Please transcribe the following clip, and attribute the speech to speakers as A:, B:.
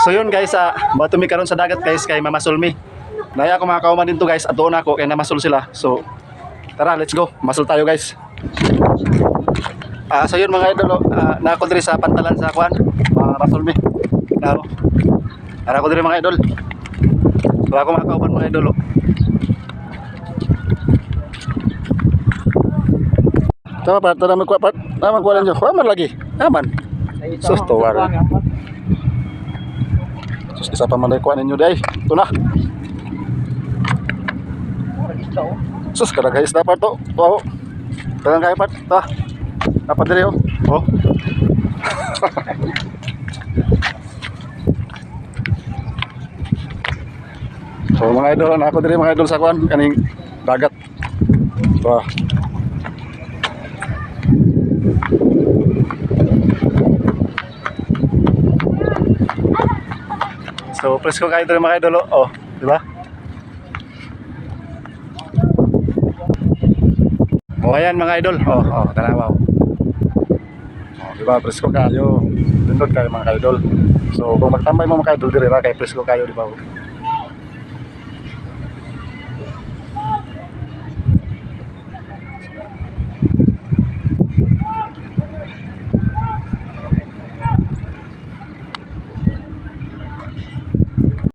A: So yun guys, matumi karon sa dagat guys kay Mama Sulmi. Naya ako mga kauman dito guys, atuon ako kay namasul sila. So tara, let's go. Masul tayo guys. So yun mga idol, na ako diri sa pantalan sa kuan, Mama Sulmi. Naro. Ara ko diri mga idol. So ako mga kauban mga idol. Tama pa, tara magkuha pa. Tama magkuha lang dyan. Kuha man lagi. Aman. Sus, tuwar. Sus, isa pa man ay kuha ninyo day. Ito na. Sus, karagay isda pa to. Wow. Karang kaya pa. Ito. Dapat diri oh. Oh. So mga idol, ako diri mga idol sa kuan kaning dagat. Wah. So presko kayo diri mga idol oh, di ba? Oh ayan mga idol. Oh, tanawa. Oh, di ba presko kayo. Dindot kayo mga idol. So kung magtambay mo mga idol diri ra kay presko kayo di ba?